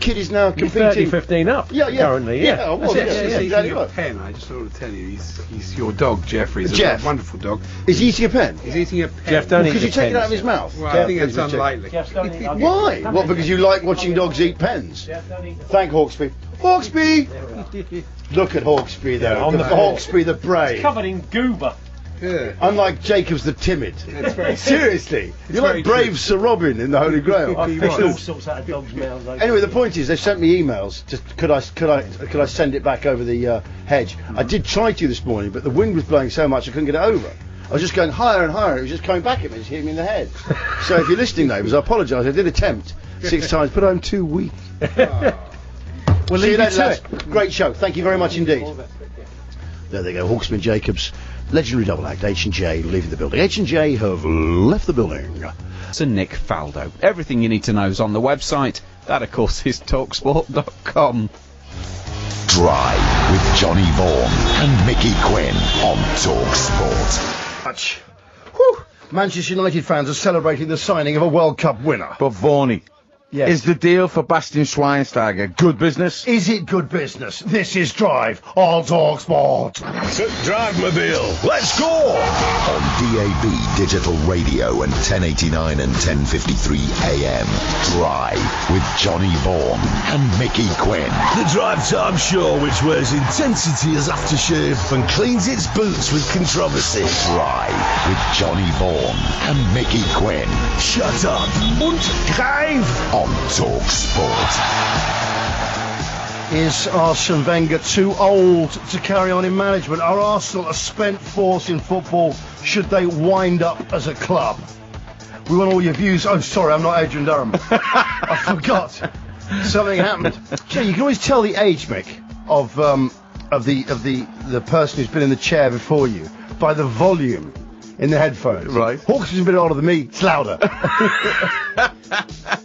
kid is now competing. 15 up. Yeah. Currently, yeah. I was. He's Exactly eating a right. pen. I just want to tell you, he's your dog, Jeffrey. He's Jeff. a wonderful dog. Is he eating a pen? He's eating a pen. Jeff, don't eat Could you the take it pens. out of his mouth? Well, I think that's unlikely. Why? What, because you like watching dogs eat pens? Thank Hawksby. Hawksby! Look at Hawksby there. Yeah, on the Hawksby the brave. Covered in goober. Yeah. Unlike Jacobs the timid. That's very Seriously. You're very like brave true. Sir Robin in the Holy Grail. I fished all sorts out of dogs' mouths. Anyway, the point is, they sent me emails. Just could I send it back over the hedge? I did try to this morning, but the wind was blowing so much I couldn't get it over. I was just going higher and higher. It was just coming back at me, just hitting me in the head. So if you're listening, neighbours, I apologise. I did attempt 6 times, but I'm too weak. We'll See you leave later, to lads. it. Great show. Thank you very much indeed. There they go, Hawksby and Jacobs. Legendary double act, H&J leaving the building. H&J have left the building. To Nick Faldo. Everything you need to know is on the website. That, of course, is talksport.com. Drive with Johnny Vaughan and Mickey Quinn on talkSPORT. Much. Whew. Manchester United fans are celebrating the signing of a World Cup winner. But Vaughanie, Yes. is the deal for Bastian Schweinsteiger good business? Is it good business? This is Drive on talkSPORT. Drive-mobile, let's go! On DAB Digital Radio and 1089 and 1053 AM. Drive with Johnny Vaughan and Mickey Quinn. The Drive Time Show, which wears intensity as aftershave and cleans its boots with controversy. Drive with Johnny Vaughan and Mickey Quinn. Shut up und drive! On talkSPORT. Is Arsene Wenger too old to carry on in management? Are Arsenal a spent force in football? Should they wind up as a club? We want all your views. Oh, sorry, I'm not Adrian Durham. I forgot. Something happened. Gee, you can always tell the age, Mick, of the person who's been in the chair before you by the volume in the headphones. Right. Hawks is a bit older than me. It's louder.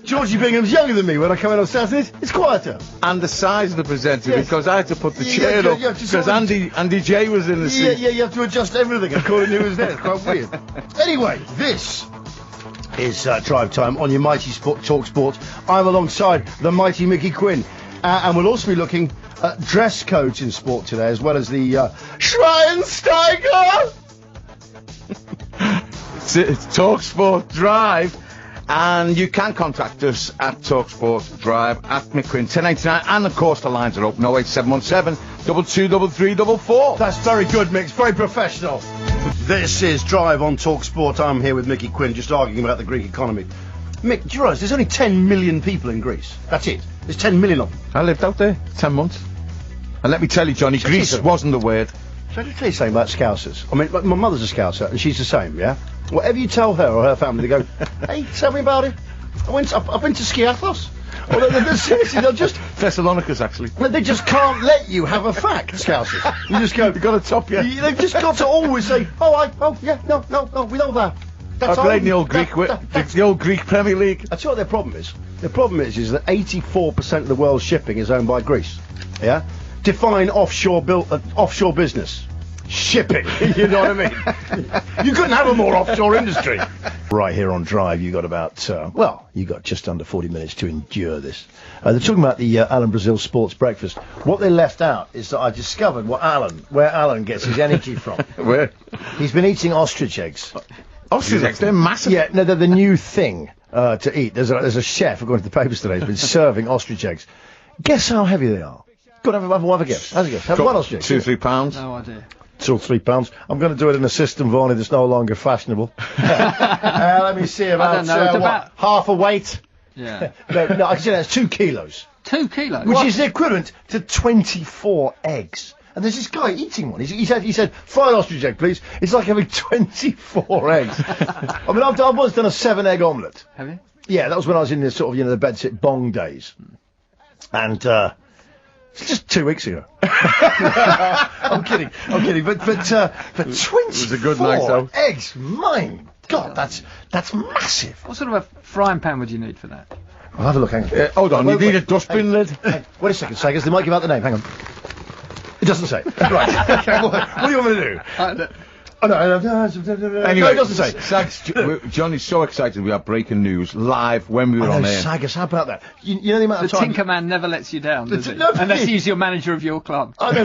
Georgie Bingham's younger than me. When I come in on Saturdays, it's quieter. And the size of the presenter, Yes. because I had to put the Yeah, chair yeah, up, yeah, just because sort of- Andy J was in the seat. Yeah, you have to adjust everything according to who's there. It's quite weird. Anyway, this is Drive Time on your mighty talkSPORT. I'm alongside the mighty Mickey Quinn. And we'll also be looking at dress codes in sport today, as well as the Schweinsteiger. It's TalkSPORT Drive, and you can contact us at TalkSPORT Drive at McQuinn 1089, and of course the lines are open 08717 223344. That's very good, Mick. It's very professional. This is Drive on talkSPORT. I'm here with Mickey Quinn, just arguing about the Greek economy. Mick, do you realise there's only 10 million people in Greece? That's it. There's 10 million of them. I lived out there 10 months. And let me tell you, Johnny, Greece wasn't the word. So I just tell you something about Scousers. I mean, like, my mother's a Scouser, and she's the same, yeah? Whatever you tell her or her family, they go, hey, tell me about it. I've been to Skiathos. Or they're seriously, they'll just... Thessalonicus, actually. They just can't let you have a fact, Scousers. You just go... You've got to top you. They've just got to always say, yeah, no, we know that. I played in the old Greek, the old Greek Premier League. I tell you what their problem is. The problem is that 84% of the world's shipping is owned by Greece. Yeah? Define offshore business. Shipping. You know what I mean? You couldn't have a more offshore industry. Right here on Drive, you got about, you got just under 40 minutes to endure this. They're talking about the Alan Brazil Sports Breakfast. What they left out is that I discovered where Alan gets his energy from. Where? He's been eating ostrich eggs. Ostrich eggs, they're massive. Yeah, no, they're the new thing to eat. There's a chef, according to the papers today, who's been serving ostrich eggs. Guess how heavy they are? Go on, have a guess. Have a guess. Have one ostrich. 2-3 pounds. No idea. 2 or 3 pounds. I'm going to do it in a system, Vaughan, that's no longer fashionable. Let me see, about, about half a weight? Yeah. no, I can say that's 2 kilos. 2 kilos? Which is the equivalent to 24 eggs. And there's this guy eating one. He said, fried ostrich egg, please. It's like having 24 eggs. I mean, I've once done a 7-egg omelette. Have you? Yeah, that was when I was in the sort of, the bedsit bong days. And, it's just 2 weeks ago. I'm kidding. But 24 It was a good night, though. eggs, my God, that's massive. What sort of a frying pan would you need for that? I'll have a look, hang on. Hold on, you Wait, need a dustbin lid. Hey, wait a second, Saggers, they might give out the name, hang on. It doesn't say. Right, okay, what do you want me to do? Oh, no, Anyway, it doesn't say. Johnny's so excited we have breaking news live when we were on air. Saggers, how about that? You know the amount The of time... Tinker Man never lets you down, does he? No, Unless he's your manager of your club. I know.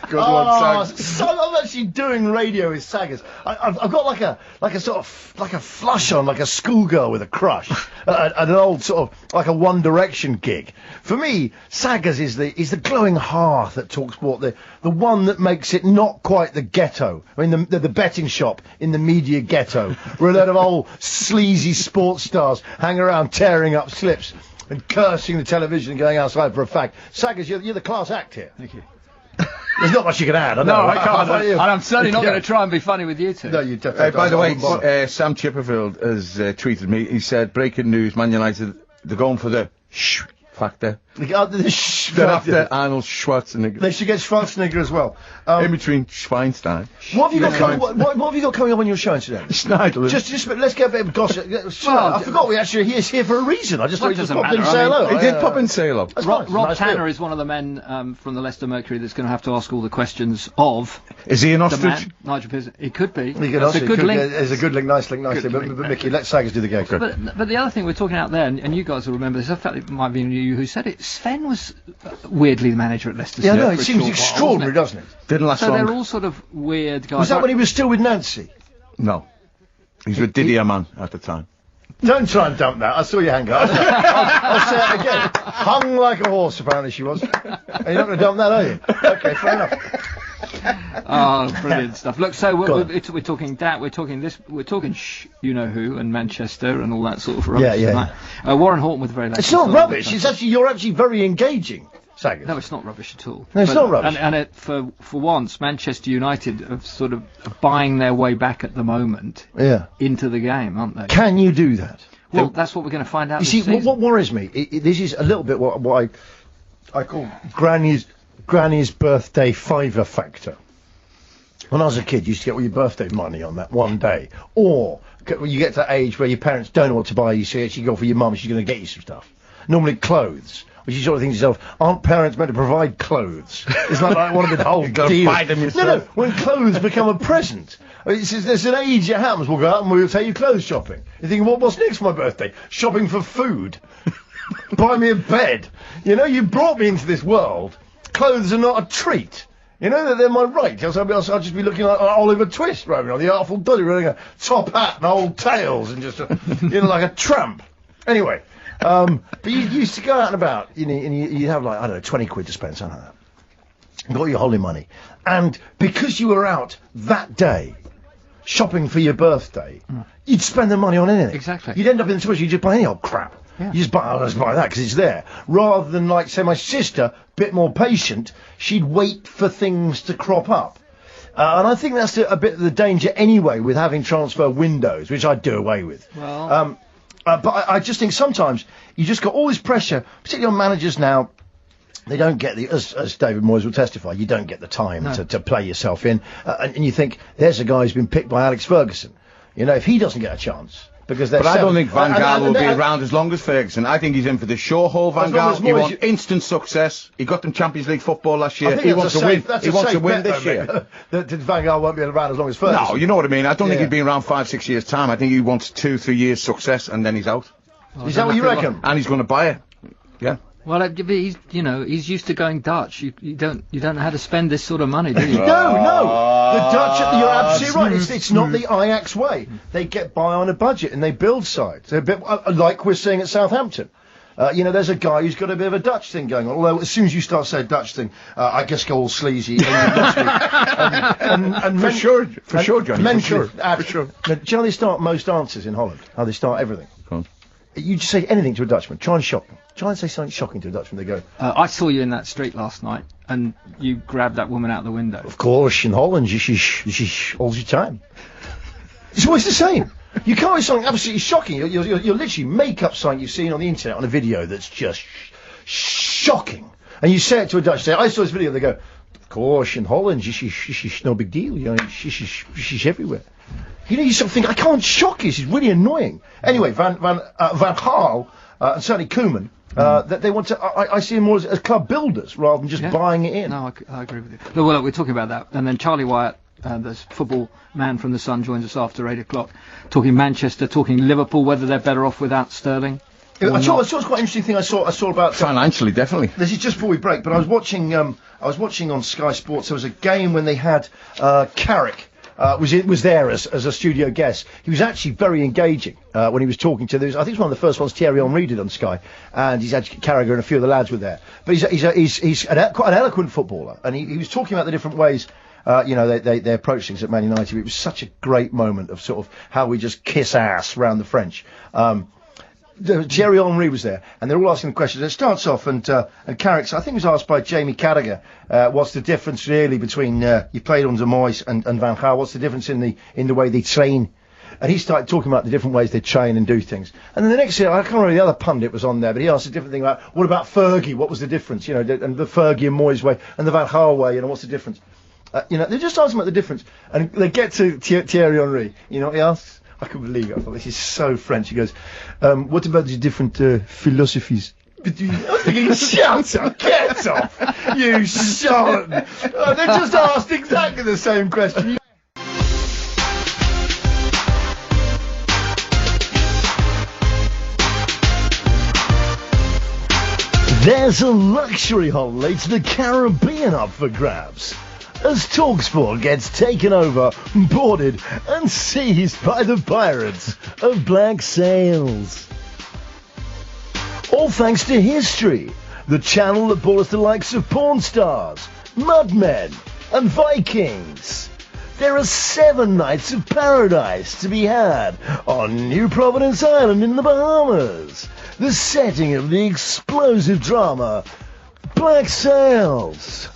Good one, Sags. So I'm actually doing radio with Saggers. I've got like a sort of like a flush on, like a schoolgirl with a crush, at an old sort of like a One Direction gig. For me, Saggers is the glowing hearth at talkSPORT, the one that makes it not quite the ghetto. I mean, the betting shop in the media ghetto, where a lot of old sleazy sports stars hang around tearing up slips and cursing the television and going outside for a fag. Saggers, you're the class act here. Thank you. There's not much you can add. I know. No, I can't. I And I'm certainly not going to try and be funny with you two. No, you definitely. By the way, bother. Sam Chipperfield has tweeted me. He said, breaking news, Man United, they're going for the factor. They're after Arnold Schwarzenegger. They should get Schwarzenegger as well. In between Schweinstein. What have you got coming? What have you got coming up on your show today? Schneidler. Just let's get a bit of gossip. I forgot he's here for a reason. I just Well, thought he just it doesn't popped in and matter, say I mean, hello. He did pop in say hello. That's Rob nice Tanner deal. is one of the men from the Leicester Mercury that's going to have to ask all the questions of Is he an the ostrich? man, Nigel Pearson. He could be. He could That's also- a good could- link. It's a good link, nice link. Good But link. Mickey, let Saggers do the gag. But the other thing we're talking out there, and you guys will remember this, I felt it might be you who said it, Sven was weirdly the manager at Leicester Yeah, City no, for it a seems short while, extraordinary, wasn't doesn't it? Didn't it? last So long. they're all sort of weird guys. Was that when he was still with Nancy? No. He's with Didier Man at the time. Don't try and dump that. I saw your hand go. I'll say it again. Hung like a horse, apparently she was. And you're not going to dump that, are you? Okay, fair enough. Oh, brilliant stuff. Look, so Go on. we're talking that, we're talking you know who, and Manchester and all that sort of rubbish. Yeah. tonight. Warren Horton with very late. It's not rubbish. It's actually you're actually very engaging, Saggers. No, it's not rubbish at all. No, it's not rubbish. And for once, Manchester United are sort of buying their way back at the moment Yeah. into the game, aren't they? Can you do that? Well, that's what we're going to find out. You this see, season. what worries me, this is a little bit what I call Granny's birthday favour factor. When I was a kid, you used to get all your birthday money on that one day. Or when you get to that age where your parents don't know what to buy you, so you actually go for your mum, she's going to get you some stuff. Normally clothes. Which you sort of think to yourself, aren't parents meant to provide clothes? It's not like one of the whole deal. buy them yourself. No, when clothes become a present. There's an age it happens. We'll go out and we'll take you clothes shopping. You think, what's next for my birthday? Shopping for food. Buy me a bed. You know, you brought me into this world. Clothes are not a treat. You know that they're my right. Else I'll just be looking like Oliver Twist, right? The Artful Dodger wearing a top hat and old tails and just, like a tramp. Anyway, but you used to go out and about, and you have like, I don't know, 20 quid to spend, something like that. You got your holiday money. And because you were out that day shopping for your birthday, you'd spend the money on anything. Exactly. You'd end up in the toys, you just buy any old crap. Yeah. You just buy, let's buy that because it's there. Rather than, like, say, my sister, bit more patient, she'd wait for things to crop up. And I think that's a bit of the danger anyway with having transfer windows, which I'd do away with. Well, But I just think sometimes you just got all this pressure, particularly on managers now. They don't get as David Moyes will testify, you don't get the time to play yourself in. And you think, there's a guy who's been picked by Alex Ferguson. You know, if he doesn't get a chance, because they're But I don't think Van Gaal will be and- around as long as Ferguson. I think he's in for the short haul, Van As long as Gaal. He Moyes- wants instant success. He got them Champions League football last I year. think He that's wants a to win. safe- that's He a wants to safe win bet, this though, year. mate, that Van Gaal won't be around as long as Ferguson. No, you know what I mean. I don't think Yeah. he'd be around 5-6 years' time. I think he wants 2-3 years success and then he's out. Is that what you reckon? And he's going to buy it. Yeah. well, he's he's used to going Dutch. You don't know how to spend this sort of money, do you? No. The Dutch, you're absolutely right. It's not the Ajax way. They get by on a budget and they build sides. They're a bit like we're seeing at Southampton. There's a guy who's got a bit of a Dutch thing going on. Although as soon as you start saying Dutch thing, I guess go all sleazy. and For sure, Johnny. Mentally, For sure. Now, do you know how they start most answers in Holland? How they start everything? Go on. You just say anything to a Dutchman. Try and shock them. Try and say something shocking to a Dutchman. They go, I saw you in that street last night, and you grabbed that woman out the window. of course, in Holland, this is all the time. It's always the same. You can't say something absolutely shocking. You literally make up something you've seen on the internet on a video that's just shocking. And you say it to a Dutch. Say, I saw this video. They go, of course, in Holland, this is no big deal. You know, this is everywhere. You know, you sort of think, I can't shock you. This is really annoying. Anyway, Van Gaal, and certainly Koeman, That they want to. I see them more as club builders rather than just buying it in. No, I agree with you. Well, look, we're talking about that, and then Charlie Wyatt, the football man from the Sun, joins us after 8 o'clock, talking Manchester, talking Liverpool, whether they're better off without Sterling. I saw quite an interesting thing. I saw about financially, definitely. This is just before we break, but I was watching on Sky Sports. There was a game when they had Carrick. Was there as a studio guest. He was actually very engaging when he was talking to. I think it was one of the first ones Thierry Henry did on Sky, and he's actually Carragher and a few of the lads were there. But he's quite an eloquent footballer, and he was talking about the different ways. They approach things at Man United. It was such a great moment of sort of how we just kiss ass round the French. Thierry Henry was there, and they're all asking the questions. It starts off, and Carrick, I think, was asked by Jamie Carragher, what's the difference really between you played under Moyes and Van Gaal? What's the difference in the way they train? And he started talking about the different ways they train and do things. And then the next year, I can't remember, the other pundit was on there, but he asked a different thing about what about Fergie? What was the difference? And the Fergie and Moyes way and the Van Gaal way. What's the difference? They're just asking about the difference, and they get to Thierry Henry. He asks. I couldn't believe it. I thought, this is so French. He goes, what about the different philosophies? I was thinking, shut up, get off, you charlatan. They just asked exactly the same question. There's a luxury holiday to the Caribbean up for grabs, as TalkSport gets taken over, boarded and seized by the pirates of Black Sails. All thanks to History, the channel that brought us the likes of porn stars, mudmen and Vikings. There are 7 nights of paradise to be had on New Providence Island in the Bahamas, the setting of the explosive drama Black Sails.